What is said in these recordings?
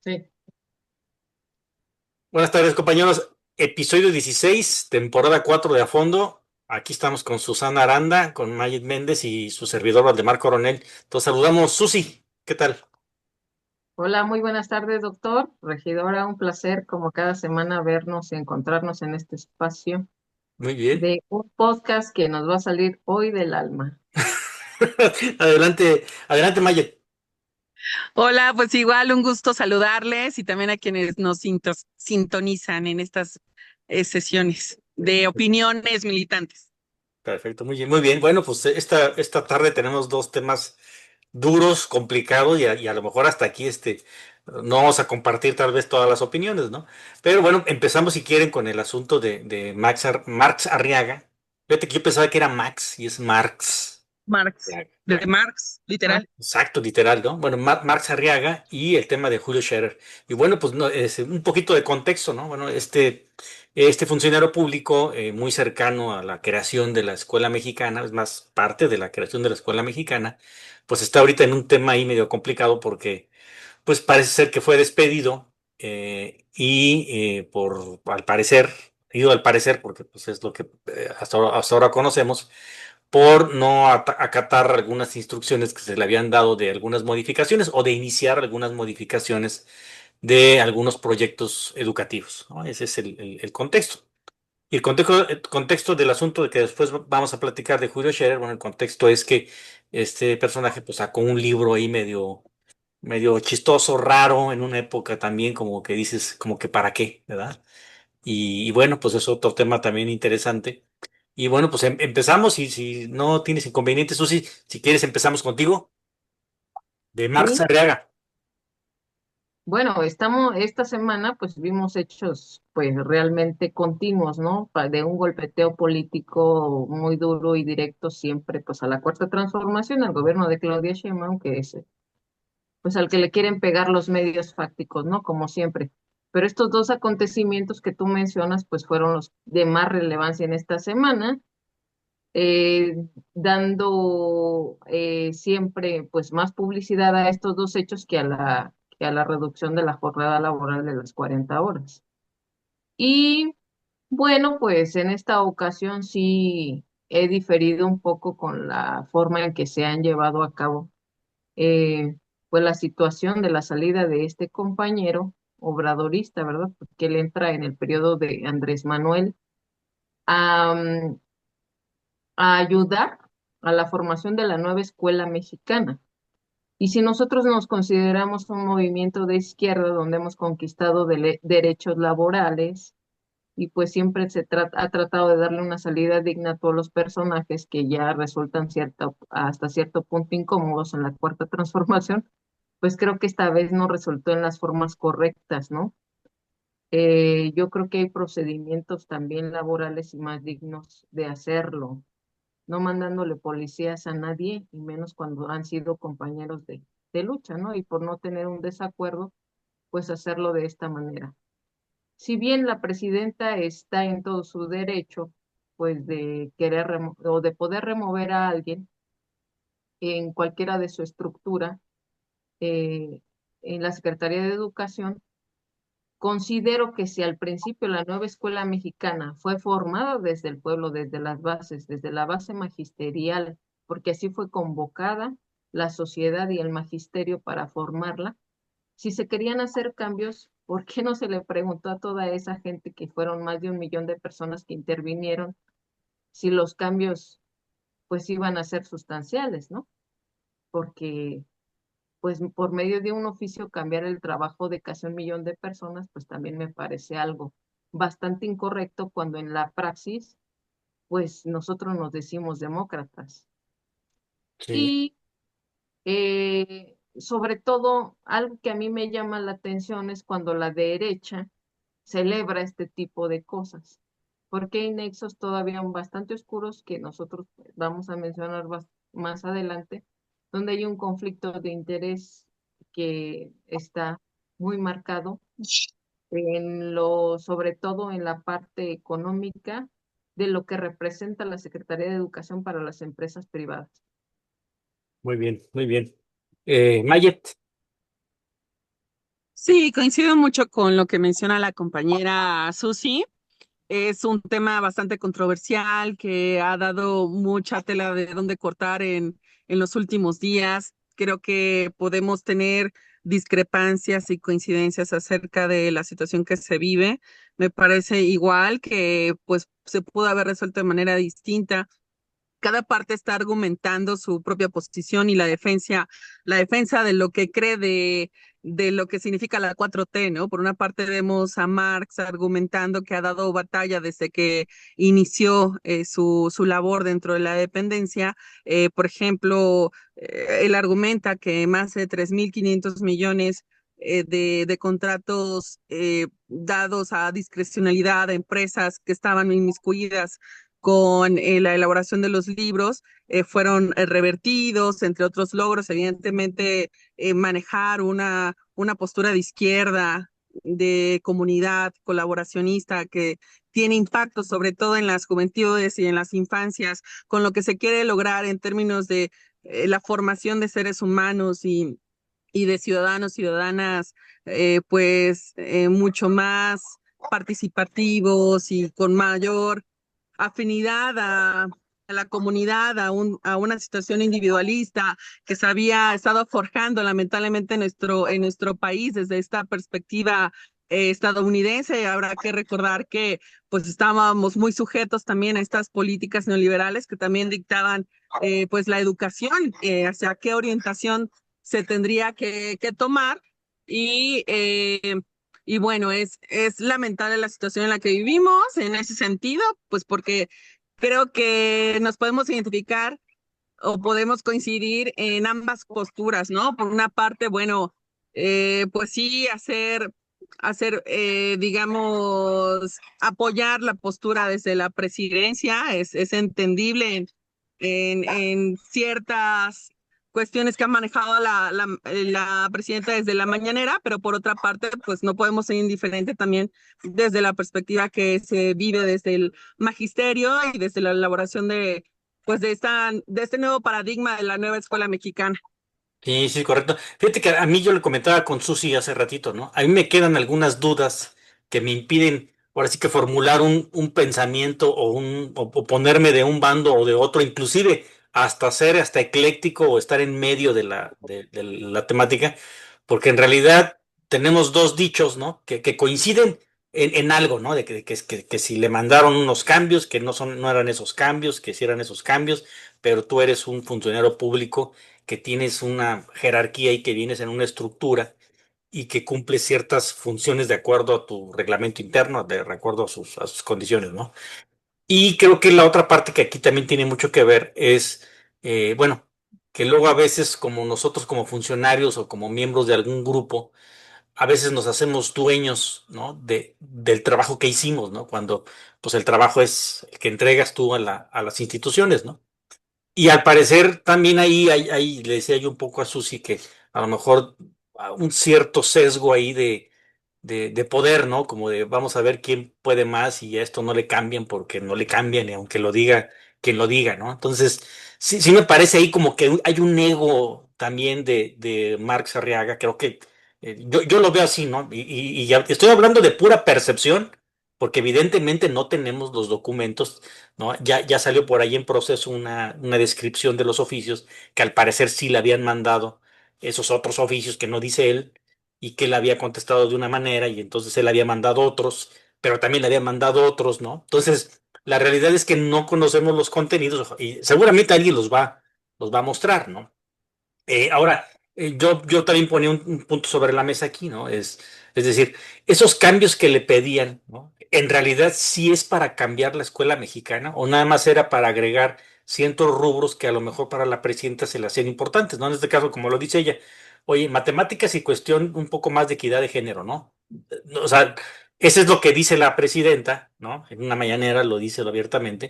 Sí. Buenas tardes, compañeros. Episodio 16, temporada 4 de A Fondo. Aquí estamos con Susana Aranda, con Mayet Méndez y su servidor Valdemar Coronel. Entonces saludamos, Susi. ¿Qué tal? Hola, muy buenas tardes, doctor. Regidora, un placer como cada semana vernos y encontrarnos en este espacio Muy bien. de un podcast que nos va a salir hoy del alma. Adelante, adelante, Mayet. Hola, pues igual un gusto saludarles y también a quienes nos sintonizan en estas sesiones de opiniones militantes. Perfecto, muy bien, muy bien. Bueno, pues esta tarde tenemos dos temas duros, complicados y a lo mejor hasta aquí no vamos a compartir tal vez todas las opiniones, ¿no? Pero bueno, empezamos si quieren con el asunto de Marx Arriaga. Fíjate que yo pensaba que era Max y es Marx. Marx, Arriaga. de Marx, Ah, literal. Exacto, literal, ¿no? Bueno, Marx Arriaga y el tema de Julio Scherer. Y bueno, pues no, es un poquito de contexto, ¿no? Bueno, este funcionario público muy cercano a la creación de la escuela mexicana, es más, parte de la creación de la escuela mexicana, pues está ahorita en un tema ahí medio complicado porque, pues parece ser que fue despedido al parecer, digo al parecer porque pues es lo que hasta ahora conocemos por no acatar algunas instrucciones que se le habían dado de algunas modificaciones o de iniciar algunas modificaciones de algunos proyectos educativos, ¿no? Ese es el contexto. Y el contexto del asunto de que después vamos a platicar de Julio Scherer, bueno, el contexto es que este personaje pues sacó un libro ahí medio chistoso, raro, en una época también como que dices, como que para qué, ¿verdad? Y bueno, pues es otro tema también interesante. Y bueno, pues empezamos y si no tienes inconvenientes, Susi, si quieres empezamos contigo, de Marx sí. Arriaga. Bueno, esta semana pues vimos hechos pues realmente continuos, ¿no? De un golpeteo político muy duro y directo siempre pues a la Cuarta Transformación, al gobierno de Claudia Sheinbaum, que es pues al que le quieren pegar los medios fácticos, ¿no? Como siempre. Pero estos dos acontecimientos que tú mencionas, pues fueron los de más relevancia en esta semana, eh, dando siempre pues más publicidad a estos dos hechos que a la reducción de la jornada laboral de las 40 horas. Y bueno, pues en esta ocasión sí he diferido un poco con la forma en que se han llevado a cabo eh, pues la situación de la salida de este compañero obradorista, ¿verdad? Porque él entra en el periodo de Andrés Manuel a, a ayudar a la formación de la nueva escuela mexicana. Y si nosotros nos consideramos un movimiento de izquierda donde hemos conquistado derechos laborales y pues siempre ha tratado de darle una salida digna a todos los personajes que ya resultan hasta cierto punto incómodos en la cuarta transformación, pues creo que esta vez no resultó en las formas correctas, ¿no? Yo creo que hay procedimientos también laborales y más dignos de hacerlo, no mandándole policías a nadie, y menos cuando han sido compañeros de lucha, ¿no? Y por no tener un desacuerdo, pues hacerlo de esta manera. Si bien la presidenta está en todo su derecho, pues de querer o de poder remover a alguien en cualquiera de su estructura, eh, en la Secretaría de Educación, considero que si al principio la nueva escuela mexicana fue formada desde el pueblo, desde las bases, desde la base magisterial, porque así fue convocada la sociedad y el magisterio para formarla, si se querían hacer cambios, ¿por qué no se le preguntó a toda esa gente que fueron más de 1 millón de personas que intervinieron si los cambios pues iban a ser sustanciales, ¿no? Porque pues por medio de un oficio cambiar el trabajo de casi 1 millón de personas, pues también me parece algo bastante incorrecto cuando en la praxis, pues nosotros nos decimos demócratas. Sí, Y sobre todo, algo que a mí me llama la atención es cuando la derecha celebra este tipo de cosas, porque hay nexos todavía bastante oscuros que nosotros vamos a mencionar más adelante, donde hay un conflicto de interés que está muy marcado sobre todo en la parte económica de lo que representa la Secretaría de Educación para las empresas privadas. muy bien, muy bien. Mayet, Sí, coincido mucho con lo que menciona la compañera Susi. Es un tema bastante controversial que ha dado mucha tela de dónde cortar en los últimos días. Creo que podemos tener discrepancias y coincidencias acerca de la situación que se vive. Me parece igual que pues se pudo haber resuelto de manera distinta. Cada parte está argumentando su propia posición y la defensa de lo que cree de lo que significa la 4T, ¿no? Por una parte vemos a Marx argumentando que ha dado batalla desde que inició su labor dentro de la dependencia. Por ejemplo, él argumenta que más de 3.500 millones de contratos dados a discrecionalidad a empresas que estaban inmiscuidas con la elaboración de los libros, fueron revertidos, entre otros logros, evidentemente, manejar una postura de izquierda, de comunidad colaboracionista que tiene impacto sobre todo en las juventudes y en las infancias, con lo que se quiere lograr en términos de la formación de seres humanos y de ciudadanos, ciudadanas, mucho más participativos y con mayor afinidad a la comunidad, a una situación individualista que se había estado forjando lamentablemente en nuestro país desde esta perspectiva estadounidense. Habrá que recordar que pues estábamos muy sujetos también a estas políticas neoliberales que también dictaban pues la educación, hacia qué orientación se tendría que tomar y y bueno, es lamentable la situación en la que vivimos en ese sentido, pues porque creo que nos podemos identificar o podemos coincidir en ambas posturas, ¿no? Por una parte, bueno, pues sí, digamos, apoyar la postura desde la presidencia, es entendible en ciertas cuestiones que ha manejado la presidenta desde la mañanera, pero por otra parte, pues no podemos ser indiferentes también desde la perspectiva que se vive desde el magisterio y desde la elaboración pues de este nuevo paradigma de la nueva escuela mexicana. Sí, sí, correcto. Fíjate que a mí yo le comentaba con Susi hace ratito, ¿no? A mí me quedan algunas dudas que me impiden, ahora sí que formular un pensamiento o ponerme de un bando o de otro, inclusive hasta ser hasta ecléctico o estar en medio de la temática, porque en realidad tenemos dos dichos, ¿no? Que coinciden en algo, ¿no? Que si le mandaron unos cambios, que no eran esos cambios, que si eran esos cambios, pero tú eres un funcionario público que tienes una jerarquía y que vienes en una estructura y que cumples ciertas funciones de acuerdo a tu reglamento interno, de acuerdo a sus condiciones, ¿no? Y creo que la otra parte que aquí también tiene mucho que ver es, bueno, que luego a veces como nosotros como funcionarios o como miembros de algún grupo, a veces nos hacemos dueños, ¿no? Del trabajo que hicimos, ¿no? Cuando pues el trabajo es el que entregas tú a las instituciones, ¿no? Y al parecer también ahí le decía yo un poco a Susi que a lo mejor un cierto sesgo ahí de poder, ¿no? Como de vamos a ver quién puede más y a esto no le cambian porque no le cambian y aunque lo diga quien lo diga, ¿no? Entonces, sí, sí me parece ahí como que hay un ego también de Marx Arriaga, creo que yo lo veo así, ¿no? Y ya estoy hablando de pura percepción, porque evidentemente no tenemos los documentos, ¿no? Ya salió por ahí en proceso una descripción de los oficios que al parecer sí le habían mandado esos otros oficios que no dice él y que él había contestado de una manera y entonces él había mandado otros, pero también le había mandado otros, ¿no? Entonces, la realidad es que no conocemos los contenidos y seguramente alguien los va a mostrar, ¿no? Ahora, yo también ponía un punto sobre la mesa aquí, ¿no? Es decir, esos cambios que le pedían, ¿no? En realidad sí es para cambiar la escuela mexicana o nada más era para agregar ciertos rubros que a lo mejor para la presidenta se le hacían importantes, ¿no? En este caso, como lo dice ella, oye, matemáticas y cuestión un poco más de equidad de género, ¿no? O sea, eso es lo que dice la presidenta, ¿no? En una mañanera lo dice abiertamente.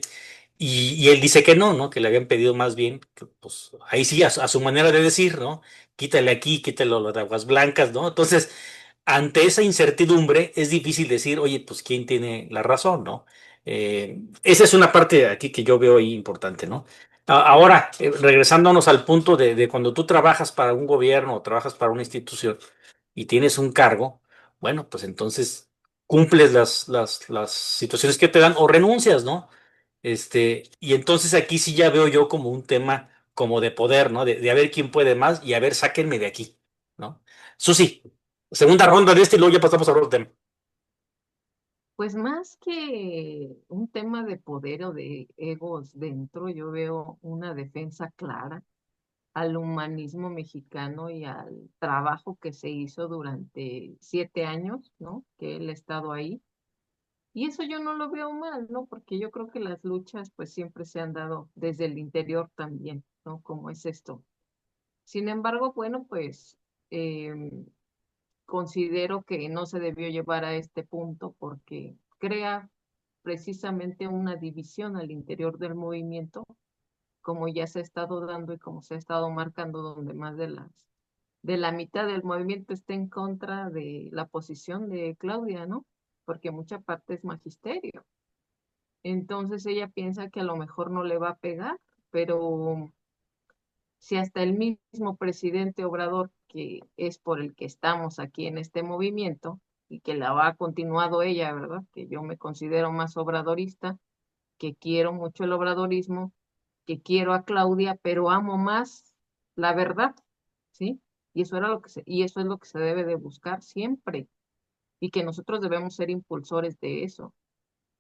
Y él dice que no, ¿no? Que le habían pedido más bien, que, pues ahí sí, a su manera de decir, ¿no? Quítale aquí, quítale lo de aguas blancas, ¿no? Entonces, ante esa incertidumbre, es difícil decir, oye, pues quién tiene la razón, ¿no? Esa es una parte de aquí que yo veo ahí importante, ¿no? Ahora, regresándonos al punto de cuando tú trabajas para un gobierno o trabajas para una institución, y tienes un cargo, bueno, pues entonces cumples las situaciones que te dan o renuncias, ¿no? Y entonces aquí sí ya veo yo como un tema como de poder, ¿no? De a ver quién puede más y a ver, sáquenme de aquí, ¿no? Susi, segunda ronda de y luego ya pasamos a otro tema. Pues más que un tema de poder o de egos dentro, yo veo una defensa clara al humanismo mexicano y al trabajo que se hizo durante 7 años, ¿no? Que él ha estado ahí. Y eso yo no lo veo mal, ¿no? Porque yo creo que las luchas pues siempre se han dado desde el interior también, ¿no? Como es esto. Sin embargo, bueno, pues considero que no se debió llevar a este punto porque crea precisamente una división al interior del movimiento, como ya se ha estado dando y como se ha estado marcando, donde más de la mitad del movimiento está en contra de la posición de Claudia, ¿no? Porque mucha parte es magisterio. Entonces ella piensa que a lo mejor no le va a pegar, pero si hasta el mismo presidente Obrador, que es por el que estamos aquí en este movimiento y que la ha continuado ella, ¿verdad? Que yo me considero más obradorista, que quiero mucho el obradorismo, que quiero a Claudia, pero amo más la verdad, ¿sí? Y eso era y eso es lo que se debe de buscar siempre y que nosotros debemos ser impulsores de eso.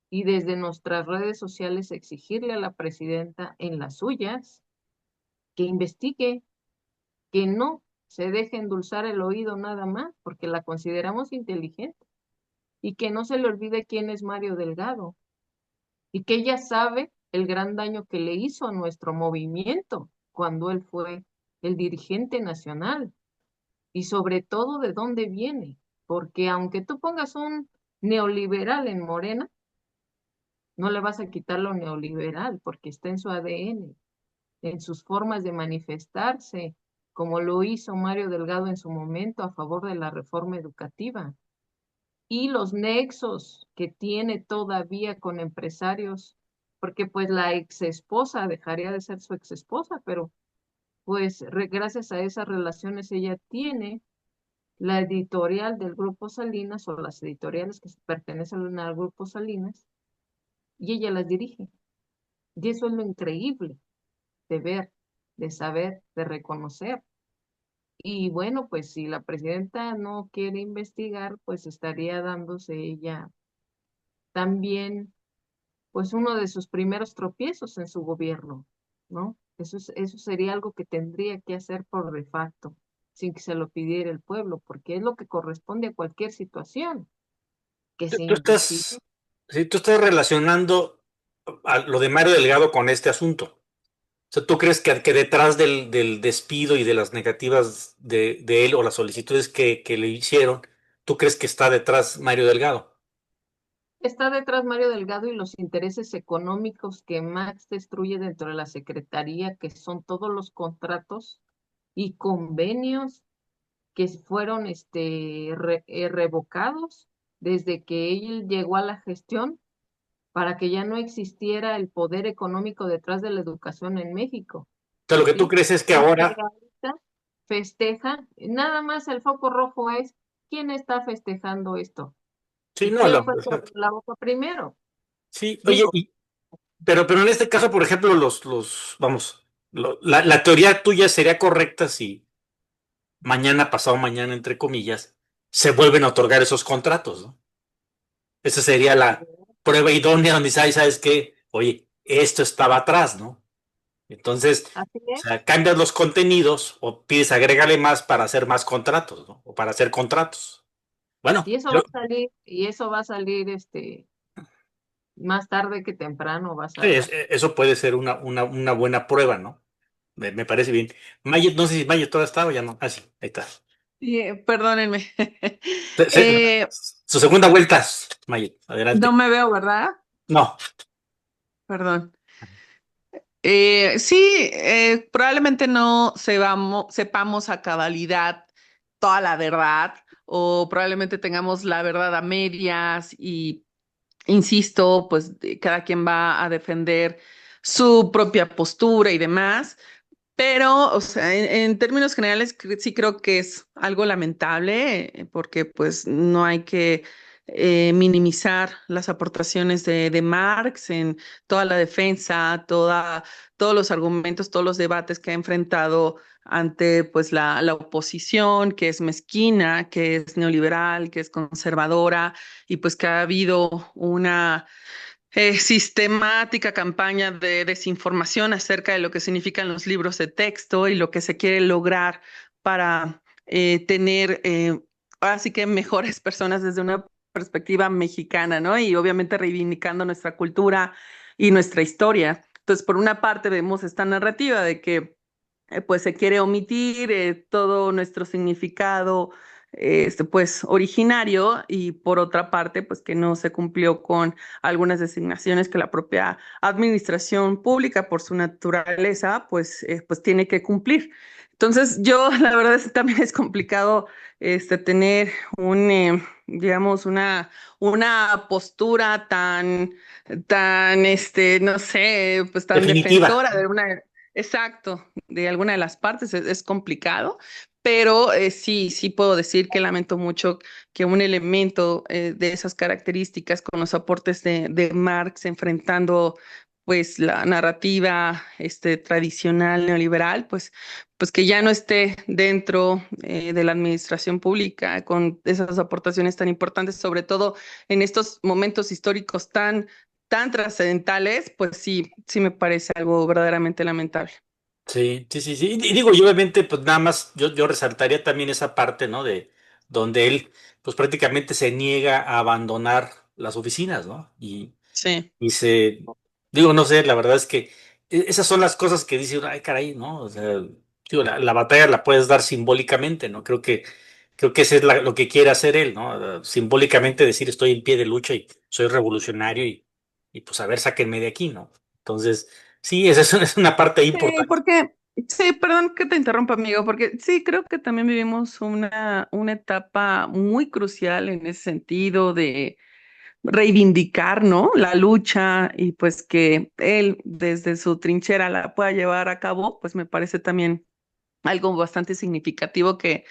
Y desde nuestras redes sociales exigirle a la presidenta en las suyas que investigue, que no se deje endulzar el oído nada más, porque la consideramos inteligente, y que no se le olvide quién es Mario Delgado, y que ella sabe el gran daño que le hizo a nuestro movimiento cuando él fue el dirigente nacional, y sobre todo de dónde viene, porque aunque tú pongas un neoliberal en Morena, no le vas a quitar lo neoliberal, porque está en su ADN, en sus formas de manifestarse, como lo hizo Mario Delgado en su momento a favor de la reforma educativa, y los nexos que tiene todavía con empresarios, porque pues la ex esposa dejaría de ser su ex esposa, pero pues gracias a esas relaciones ella tiene la editorial del Grupo Salinas o las editoriales que pertenecen al Grupo Salinas y ella las dirige. Y eso es lo increíble de ver, de saber, de reconocer. Y bueno, pues si la presidenta no quiere investigar, pues estaría dándose ella también, pues uno de sus primeros tropiezos en su gobierno, ¿no? Eso sería algo que tendría que hacer por de facto, sin que se lo pidiera el pueblo, porque es lo que corresponde a cualquier situación, que se Tú investigue. estás, sí, tú estás relacionando lo de Mario Delgado con este asunto. O sea, ¿tú crees que detrás del despido y de las negativas de él o las solicitudes que le hicieron, tú crees que está detrás Mario Delgado? Está detrás Mario Delgado y los intereses económicos que Max destruye dentro de la Secretaría, que son todos los contratos y convenios que fueron revocados desde que él llegó a la gestión para que ya no existiera el poder económico detrás de la educación en México, O sea, lo que tú ¿sí? crees es que Y que ahora, ahorita festeja, nada más el foco rojo es quién está festejando esto sí, y no, quién fue el que abrió la boca primero. sí, oye, Digo, pero en este caso, por ejemplo, vamos, la teoría tuya sería correcta si mañana, pasado mañana, entre comillas, se vuelven a otorgar esos contratos, ¿no? Esa sería la prueba idónea donde dices, "Ay, ¿sabes qué? Oye, esto estaba atrás, ¿no? Entonces, así o es. sea, cambias los contenidos o pides agrégale más para hacer más contratos, ¿no? O para hacer contratos. Bueno, Y eso va a salir, y eso va a salir más tarde que temprano, vas sí, a ver. eso puede ser una buena prueba, ¿no? Me parece bien. Mayet, no sé si Mayet todavía está o ya no. Ah, sí, ahí está. Sí, perdónenme. Se- se- Eh, Su segunda vuelta, Mayet, no adelante. me veo, ¿verdad? No, Perdón. Sí, probablemente no sepamos a cabalidad toda la verdad o probablemente tengamos la verdad a medias y, insisto, pues cada quien va a defender su propia postura y demás. Pero, o sea, en términos generales, sí creo que es algo lamentable, porque pues no hay que minimizar las aportaciones de Marx en toda la defensa, todos los argumentos, todos los debates que ha enfrentado ante pues la oposición, que es mezquina, que es neoliberal, que es conservadora, y pues que ha habido una sistemática campaña de desinformación acerca de lo que significan los libros de texto y lo que se quiere lograr para tener, así que mejores personas desde una perspectiva mexicana, ¿no? Y obviamente reivindicando nuestra cultura y nuestra historia. Entonces, por una parte vemos esta narrativa de que pues se quiere omitir todo nuestro significado pues originario, y por otra parte pues que no se cumplió con algunas designaciones que la propia administración pública por su naturaleza pues tiene que cumplir. Entonces yo la verdad es que también es complicado tener digamos una postura tan no sé, pues tan Definitiva. defensora de una. Exacto, de alguna de las partes es complicado, pero sí puedo decir que lamento mucho que un elemento de esas características, con los aportes de Marx enfrentando pues la narrativa tradicional neoliberal, pues que ya no esté dentro de la administración pública con esas aportaciones tan importantes, sobre todo en estos momentos históricos tan trascendentales, pues sí me parece algo verdaderamente lamentable. Sí, sí, sí, sí. Y digo, y obviamente, pues nada más, yo resaltaría también esa parte, ¿no? De donde él, pues prácticamente se niega a abandonar las oficinas, ¿no? Sí. Y digo, no sé, la verdad es que esas son las cosas que dice, uno, ay, caray, ¿no? O sea, digo, la batalla la puedes dar simbólicamente, ¿no? Creo que eso es lo que quiere hacer él, ¿no? Simbólicamente decir, estoy en pie de lucha y soy revolucionario y pues a ver, sáquenme de aquí, ¿no? Entonces, sí, esa es una parte Sí, importante. porque, sí, perdón que te interrumpa, amigo, porque sí, creo que también vivimos una etapa muy crucial en ese sentido de reivindicar, ¿no? La lucha, y pues que él desde su trinchera la pueda llevar a cabo, pues me parece también algo bastante significativo que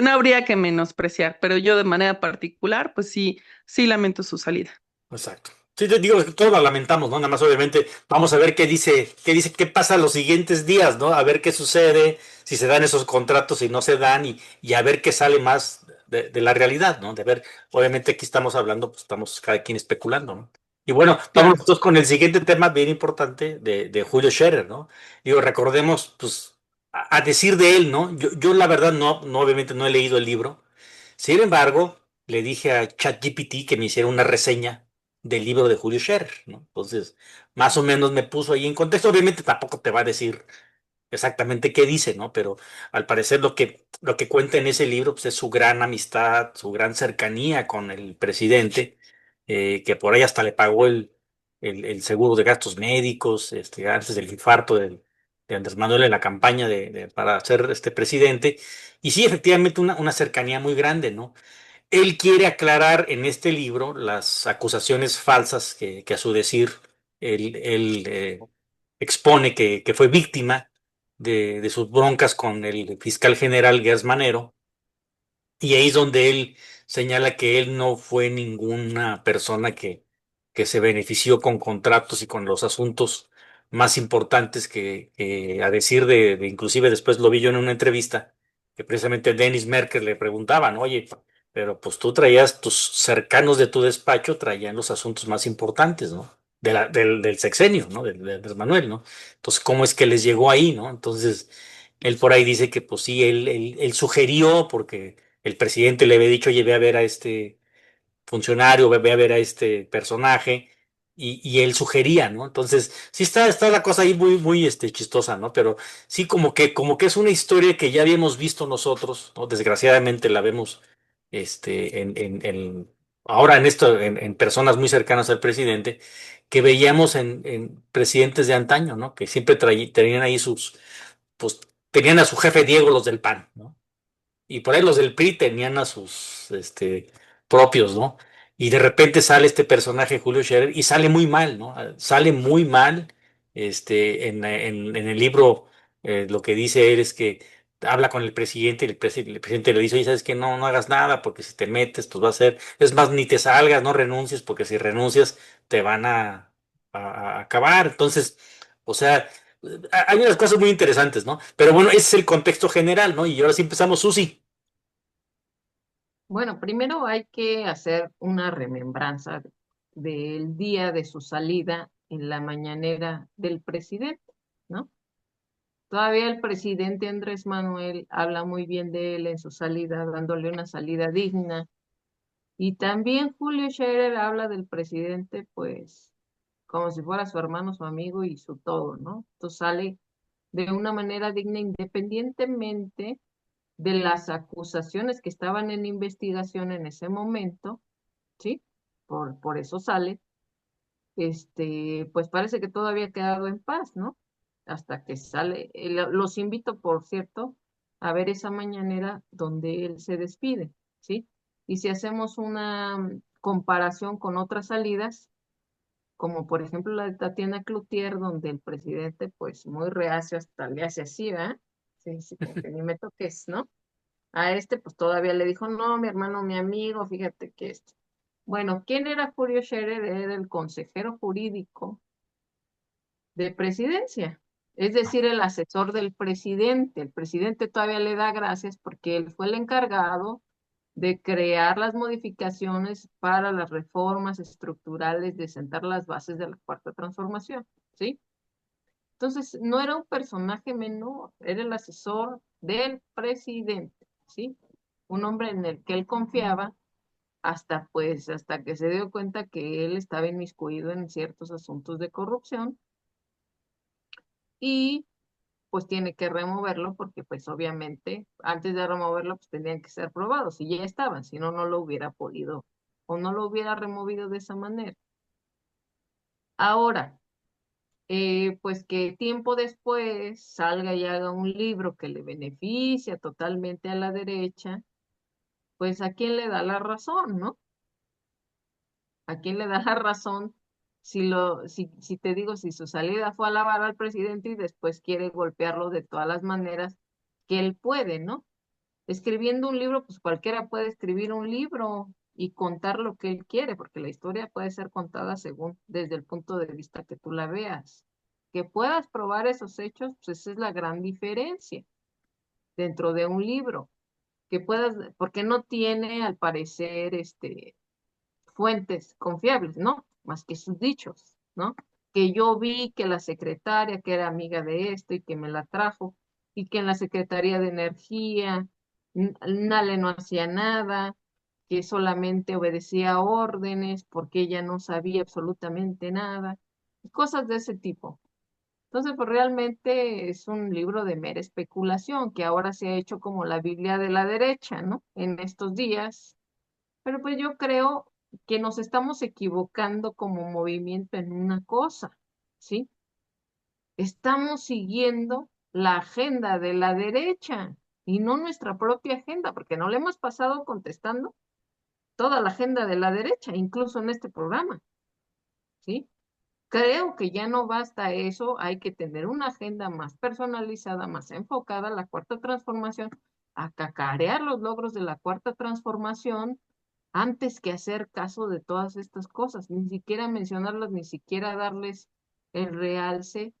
no habría que menospreciar, pero yo de manera particular, pues sí lamento su salida. Exacto. Sí, te digo que todos lo lamentamos, ¿no? Nada más obviamente vamos a ver qué pasa los siguientes días, ¿no? A ver qué sucede, si se dan esos contratos, si no se dan, y a ver qué sale más de la realidad, ¿no? De ver, obviamente aquí estamos hablando, pues estamos cada quien especulando, ¿no? Y bueno, vamos Claro. nosotros con el siguiente tema bien importante de Julio Scherer, ¿no? Digo, recordemos, pues, a decir de él, ¿no? Yo la verdad no, obviamente no he leído el libro. Sin embargo, le dije a ChatGPT que me hiciera una reseña del libro de Julio Scherer, ¿no? Entonces, más o menos me puso ahí en contexto. Obviamente tampoco te va a decir exactamente qué dice, ¿no? Pero al parecer lo que cuenta en ese libro, pues, es su gran amistad, su gran cercanía con el presidente, que por ahí hasta le pagó el seguro de gastos médicos, antes del infarto de Andrés Manuel en la campaña para ser este presidente. Y sí, efectivamente, una cercanía muy grande, ¿no? Él quiere aclarar en este libro las acusaciones falsas que a su decir él expone que fue víctima de sus broncas con el fiscal general Gers Manero, y ahí es donde él señala que él no fue ninguna persona que se benefició con contratos y con los asuntos más importantes que a decir inclusive después lo vi yo en una entrevista, que precisamente Dennis Merkel le preguntaban, oye, pero pues tú traías tus cercanos de tu despacho, traían los asuntos más importantes, ¿no? Del sexenio, ¿no? De Andrés Manuel, ¿no? Entonces, ¿cómo es que les llegó ahí, ¿no? Entonces, él por ahí dice que pues sí, él sugirió porque el presidente le había dicho, oye, ve a ver a este funcionario, ve a ver a este personaje, y él sugería, ¿no? Entonces, sí está la cosa ahí muy, muy chistosa, ¿no? Pero sí como que es una historia que ya habíamos visto nosotros, ¿no? Desgraciadamente la vemos ahora en personas muy cercanas al presidente, que veíamos en presidentes de antaño, ¿no? Que siempre tenían ahí pues tenían a su jefe Diego los del PAN, ¿no? Y por ahí los del PRI tenían a sus propios, ¿no? Y de repente sale este personaje, Julio Scherer, y sale muy mal, ¿no? Sale muy mal en el libro. Lo que dice él es que habla con el presidente y el presidente le dice, oye, ¿sabes qué? No, no hagas nada porque si te metes, pues va a ser, es más, ni te salgas, no renuncies porque si renuncias te van a acabar. Entonces, o sea, hay unas cosas muy interesantes, ¿no? Pero bueno, ese es el contexto general, ¿no? Y ahora sí empezamos, Susi. Bueno, primero hay que hacer una remembranza del día de su salida en la mañanera del presidente, ¿no? Todavía el presidente Andrés Manuel habla muy bien de él en su salida, dándole una salida digna. Y también Julio Scherer habla del presidente, pues, como si fuera su hermano, su amigo y su todo, ¿no? Entonces sale de una manera digna independientemente de las acusaciones que estaban en investigación en ese momento, ¿sí? Por eso sale, pues parece que todo había quedado en paz, ¿no? Hasta que sale. Los invito, por cierto, a ver esa mañanera donde él se despide, ¿sí? Y si hacemos una comparación con otras salidas, como por ejemplo la de Tatiana Cloutier, donde el presidente, pues muy reacio, hasta le hace así, ¿verdad? Sí, sí, como que ni me toques, ¿no? A pues todavía le dijo, no, mi hermano, mi amigo, fíjate que esto. Bueno, ¿quién era Julio Scherer? Era el consejero jurídico de presidencia, es decir, el asesor del presidente. El presidente todavía le da gracias porque él fue el encargado de crear las modificaciones para las reformas estructurales, de sentar las bases de la cuarta transformación, ¿sí? Entonces, no era un personaje menor, era el asesor del presidente, ¿sí? Un hombre en el que él confiaba hasta que se dio cuenta que él estaba inmiscuido en ciertos asuntos de corrupción y pues tiene que removerlo porque pues obviamente antes de removerlo pues tenían que ser probados y ya estaban, si no, no lo hubiera podido o no lo hubiera removido de esa manera. Ahora, pues que tiempo después salga y haga un libro que le beneficia totalmente a la derecha, pues a quién le da la razón, ¿no? ¿A quién le da la razón si te digo, si su salida fue alabar al presidente y después quiere golpearlo de todas las maneras que él puede, ¿no? Escribiendo un libro, pues cualquiera puede escribir un libro y contar lo que él quiere, porque la historia puede ser contada según, desde el punto de vista que tú la veas. Que puedas probar esos hechos, pues esa es la gran diferencia dentro de un libro. Que puedas, porque no tiene, al parecer, fuentes confiables, ¿no? Más que sus dichos, ¿no? Que yo vi que la secretaria, que era amiga de esto y que me la trajo, y que en la Secretaría de Energía Nale no hacía nada, que solamente obedecía órdenes porque ella no sabía absolutamente nada, cosas de ese tipo. Entonces, pues realmente es un libro de mera especulación que ahora se ha hecho como la Biblia de la derecha, ¿no? En estos días, pero pues yo creo que nos estamos equivocando como movimiento en una cosa, ¿sí? Estamos siguiendo la agenda de la derecha y no nuestra propia agenda, porque no le hemos pasado contestando toda la agenda de la derecha, incluso en este programa, ¿sí? Creo que ya no basta eso, hay que tener una agenda más personalizada, más enfocada a la cuarta transformación, a cacarear los logros de la cuarta transformación antes que hacer caso de todas estas cosas, ni siquiera mencionarlas, ni siquiera darles el realce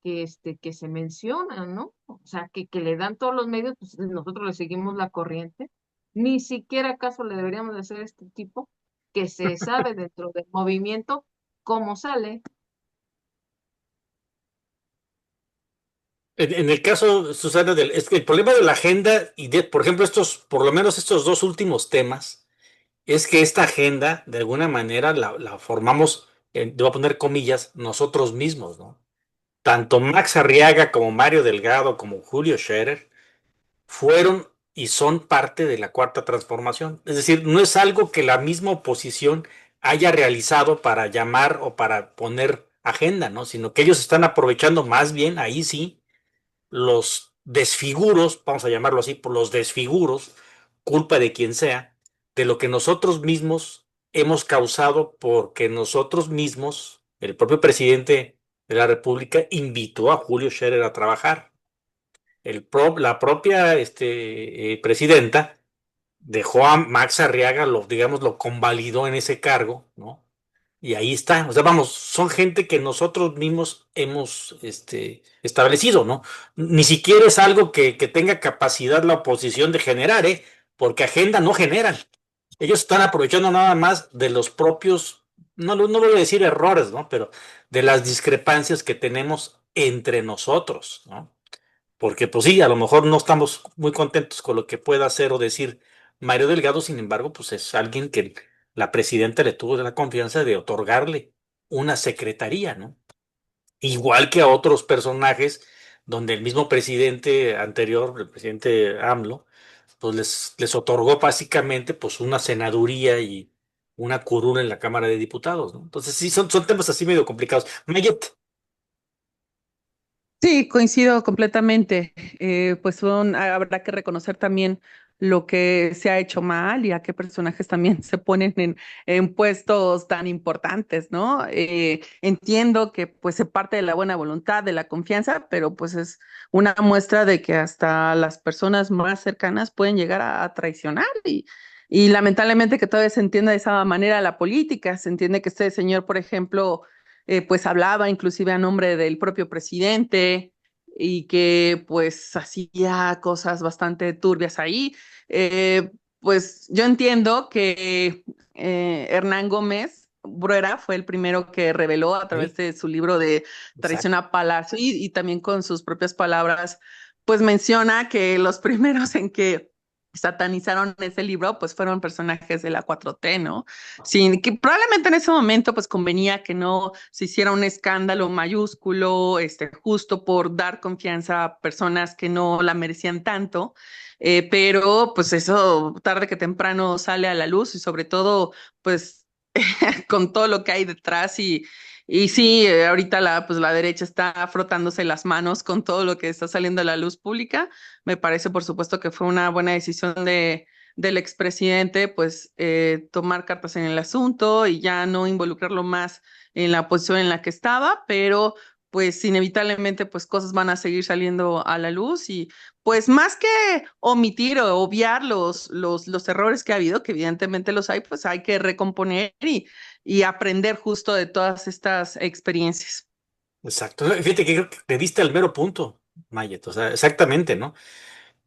que se menciona, ¿no? O sea, que le dan todos los medios, pues nosotros le seguimos la corriente, ni siquiera caso le deberíamos de hacer a este tipo, que se sabe dentro del movimiento cómo sale. En el caso, Susana, es que el problema de la agenda y por ejemplo, por lo menos estos dos últimos temas, es que esta agenda, de alguna manera, la formamos, voy a poner comillas, nosotros mismos, ¿no? Tanto Max Arriaga como Mario Delgado como Julio Scherer fueron y son parte de la cuarta transformación. Es decir, no es algo que la misma oposición haya realizado para llamar o para poner agenda, ¿no? Sino que ellos están aprovechando más bien, ahí sí, los desfiguros, vamos a llamarlo así, por los desfiguros, culpa de quien sea, de lo que nosotros mismos hemos causado porque nosotros mismos, el propio presidente de la República, invitó a Julio Scherer a trabajar. La propia presidenta dejó a Max Arriaga, digamos, lo convalidó en ese cargo, ¿no? Y ahí está, o sea, vamos, son gente que nosotros mismos hemos establecido, ¿no? Ni siquiera es algo que tenga capacidad la oposición de generar, ¿eh? Porque agenda no generan. Ellos están aprovechando nada más de los propios, no voy a decir errores, ¿no? Pero de las discrepancias que tenemos entre nosotros, ¿no? Porque pues sí, a lo mejor no estamos muy contentos con lo que pueda hacer o decir Mario Delgado, sin embargo, pues es alguien que la presidenta le tuvo la confianza de otorgarle una secretaría, ¿no? Igual que a otros personajes donde el mismo presidente anterior, el presidente AMLO, pues les otorgó básicamente pues una senaduría y una curul en la Cámara de Diputados, ¿no? Entonces sí, son temas así medio complicados. Mayet, Sí, coincido completamente. Habrá que reconocer también lo que se ha hecho mal y a qué personajes también se ponen en puestos tan importantes, ¿no? Entiendo que pues se parte de la buena voluntad, de la confianza, pero pues es una muestra de que hasta las personas más cercanas pueden llegar a traicionar y lamentablemente que todavía se entienda de esa manera la política. Se entiende que este señor, por ejemplo, pues hablaba inclusive a nombre del propio presidente y que pues hacía cosas bastante turbias ahí. Eh, pues yo entiendo que Hernán Gómez Bruera fue el primero que reveló a través sí, de su libro de Traición exacto, a Palacio y también con sus propias palabras, pues menciona que los primeros en que satanizaron ese libro, pues fueron personajes de la 4T, ¿no? Sí, que probablemente en ese momento pues convenía que no se hiciera un escándalo mayúsculo, justo por dar confianza a personas que no la merecían tanto, pero pues eso tarde que temprano sale a la luz y sobre todo pues con todo lo que hay detrás y sí, ahorita pues la derecha está frotándose las manos con todo lo que está saliendo a la luz pública. Me parece, por supuesto, que fue una buena decisión del expresidente, pues tomar cartas en el asunto y ya no involucrarlo más en la posición en la que estaba, pero pues inevitablemente pues cosas van a seguir saliendo a la luz y pues más que omitir o obviar los errores que ha habido, que evidentemente los hay, pues hay que recomponer y aprender justo de todas estas experiencias. exacto. Fíjate que creo que te diste al mero punto, Mayet, o sea, exactamente, ¿no?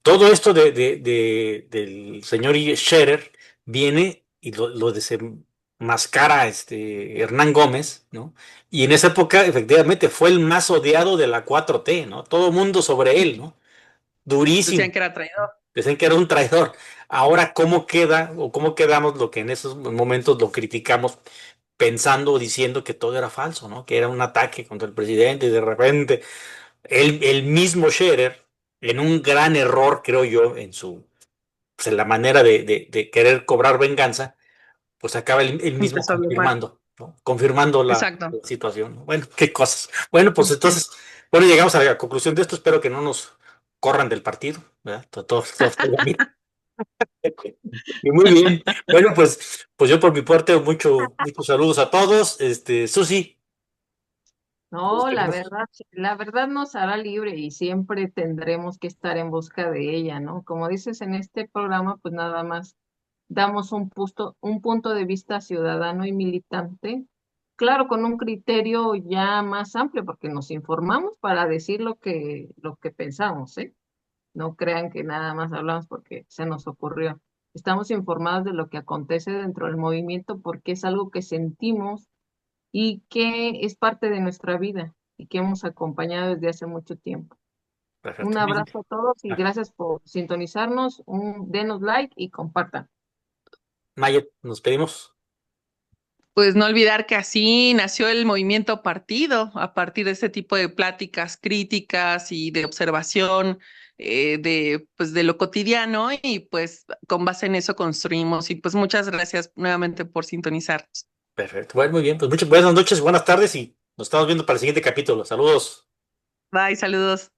Todo esto del señor Scherer viene y lo desenmascara Hernán Gómez, ¿no? Y en esa época, efectivamente, fue el más odiado de la 4T, ¿no? Todo mundo sobre él, ¿no? Decían Durísimo. que era traidor. Decían que era un traidor. Ahora, ¿cómo queda o cómo quedamos lo que en esos momentos lo criticamos pensando o diciendo que todo era falso, ¿no? Que era un ataque contra el presidente y de repente el mismo Scherer, en un gran error, creo yo, pues, en la manera de querer cobrar venganza, pues acaba él mismo Empezó a hablar mal. confirmando, ¿no? Confirmando Exacto. la situación, ¿no? Bueno, qué cosas. Bueno, pues entonces, bueno, llegamos a la conclusión de esto. Espero que no nos corran del partido, ¿verdad? Todo salga bien. Y muy bien. Bueno, pues yo por mi parte, muchos saludos a todos. Susi, nos No, vemos. la verdad nos hará libre y siempre tendremos que estar en busca de ella, ¿no? Como dices en este programa, pues nada más damos un punto de vista ciudadano y militante, claro, con un criterio ya más amplio, porque nos informamos para decir lo que pensamos, ¿eh? No crean que nada más hablamos porque se nos ocurrió. Estamos informados de lo que acontece dentro del movimiento porque es algo que sentimos y que es parte de nuestra vida y que hemos acompañado desde hace mucho tiempo. Un Perfecto. abrazo a todos y gracias por sintonizarnos. Denos like y compartan. Mayet, nos pedimos. Pues no olvidar que así nació el movimiento partido, a partir de este tipo de pláticas críticas y de observación pues de lo cotidiano y pues con base en eso construimos. Y pues muchas gracias nuevamente por sintonizarnos. Perfecto. Bueno, muy bien. Pues muchas buenas noches, buenas tardes y nos estamos viendo para el siguiente capítulo. Saludos. Bye, saludos.